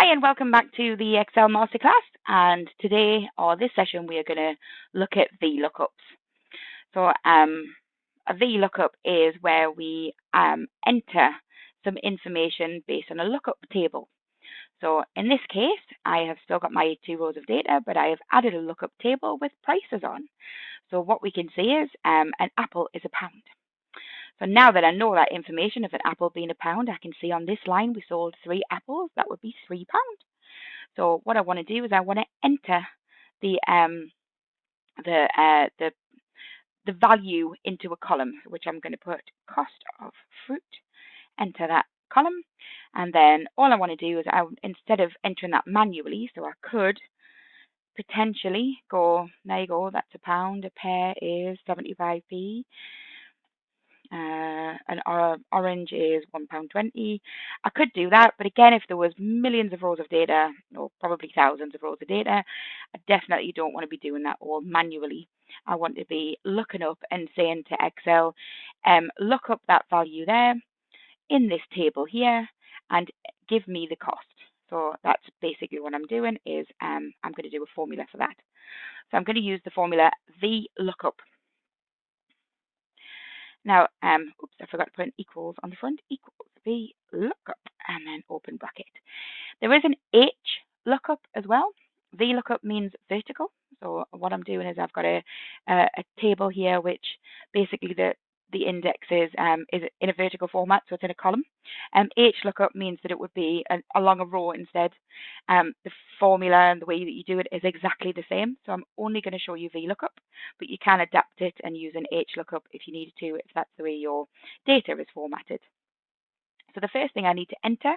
Hi, and welcome back to the Excel Masterclass. And today, or this session, we are going to look at VLOOKUPs. So, a VLOOKUP is where we enter some information based on a lookup table. So, in this case, I have still got my 2 rows of data, but I have added a lookup table with prices on. So, what we can see is an apple is £1. So now that I know that information of an apple being £1, I can see on this line we sold 3 apples. That would be £3. So what I want to do is I want to enter the um, the uh, the the value into a column, which I'm going to put cost of fruit. Enter that column, and then all I want to do is instead of entering that manually, so I could potentially go, there you go, that's £1. A pear is 75p. An orange is £1.20. I could do that, but again, if there was millions of rows of data, or probably thousands of rows of data, I definitely don't want to be doing that all manually. I want to be looking up and saying to Excel, look up that value there in this table here and give me the cost. So that's basically what I'm doing is I'm going to do a formula for that. So I'm going to use the formula VLOOKUP. Now, oops, I forgot to put an equals on the front. Equals VLOOKUP and then open bracket. There is an H lookup as well. VLOOKUP means vertical. So what I'm doing is I've got a table here which basically the index is in a vertical format, so it's in a column. H lookup means that it would be along a row instead. The formula and the way that you do it is exactly the same. So I'm only going to show you VLOOKUP, but you can adapt it and use an H lookup if you needed to, if that's the way your data is formatted. So the first thing I need to enter,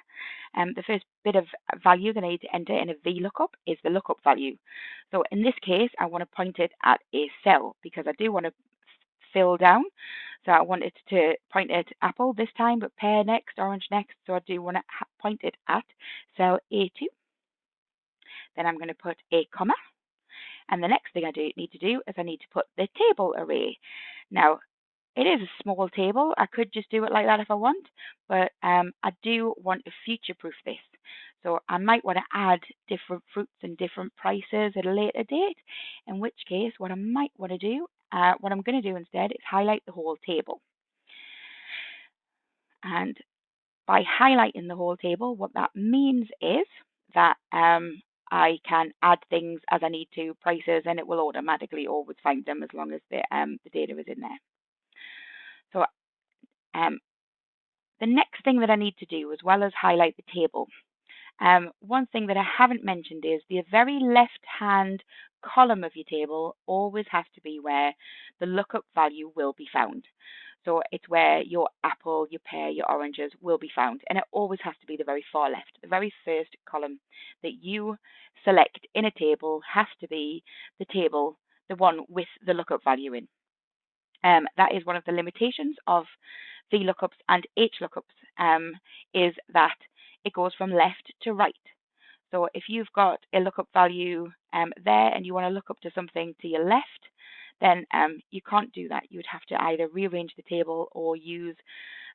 the first bit of value that I need to enter in a VLOOKUP is the lookup value. So in this case, I want to point it at a cell because I do want to fill down. So I want it to point at apple this time, but pear next, orange next. So I do want to point it at cell A2. Then I'm going to put a comma. And the next thing I need to do is I need to put the table array. Now, it is a small table. I could just do it like that if I want, but I do want to future-proof this. So I might want to add different fruits and different prices at a later date, in which case what I might want to do, what I'm going to do instead is highlight the whole table. And by highlighting the whole table, what that means is that I can add things as I need to, prices, and it will automatically always find them as long as the data is in there. So the next thing that I need to do, as well as highlight the table, one thing that I haven't mentioned is the very left-hand column of your table always has to be where the lookup value will be found. So it's where your apple, your pear, your oranges will be found. And it always has to be the very far left. The very first column that you select in a table has to be the table, the one with the lookup value in. That is one of the limitations of VLOOKUPs and HLOOKUPs, is that it goes from left to right. So if you've got a lookup value there and you want to look up to something to your left, then you can't do that. You would have to either rearrange the table or use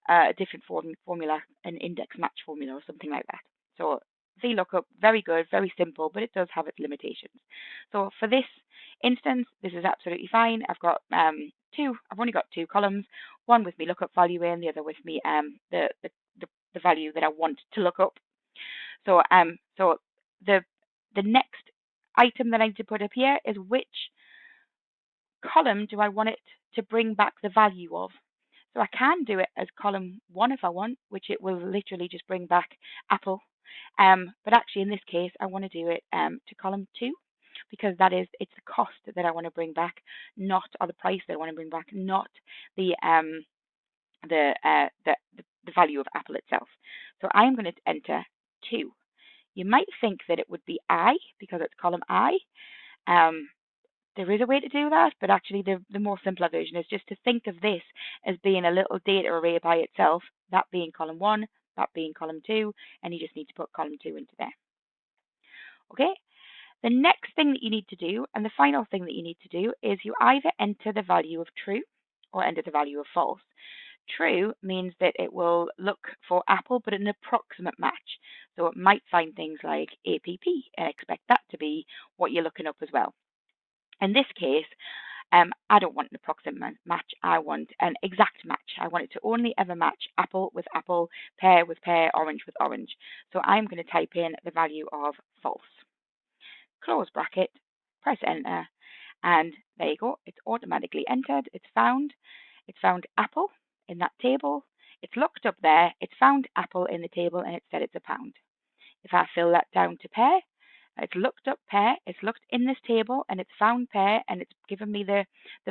a different formula, an index match formula or something like that. So VLOOKUP, very good, very simple, but it does have its limitations. So for this instance, this is absolutely fine. I've got I've only got 2 columns, one with me lookup value in, the other with me the value that I want to look up. So so the next item that I need to put up here is which column do I want it to bring back the value of. So I can do it as column 1 if I want, which it will literally just bring back apple. But actually in this case, I want to do it to column 2 because it's the cost that I want to bring back, not, or the price that I want to bring back, not the value of apple itself. So I'm going to enter 2. You might think that it would be I because it's column I. There is a way to do that, but actually the more simpler version is just to think of this as being a little data array by itself, that being column 1, that being column 2, and you just need to put column 2 into there. Okay, the next thing that you need to do, and the final thing that you need to do, is you either enter the value of true or enter the value of false. True means that it will look for apple, but an approximate match. So it might find things like APP and expect that to be what you're looking up as well. In this case, I don't want an approximate match. I want an exact match. I want it to only ever match apple with apple, pear with pear, orange with orange. So I'm going to type in the value of false. Close bracket, press enter, and there you go. It's automatically entered. It's found. It's found apple in that table. It's looked up there. It's found apple in the table, and it said it's £1. If I fill that down to pear, it's looked up pear, it's looked in this table, and it's found pear, and it's given me the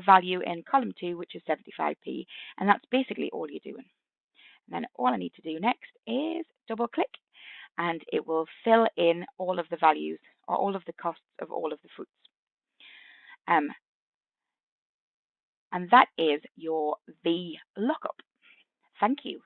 value in column 2, which is 75p. And that's basically all you're doing. And then all I need to do next is double click, and it will fill in all of the values or all of the costs of all of the fruits. And that is your VLOOKUP. Thank you.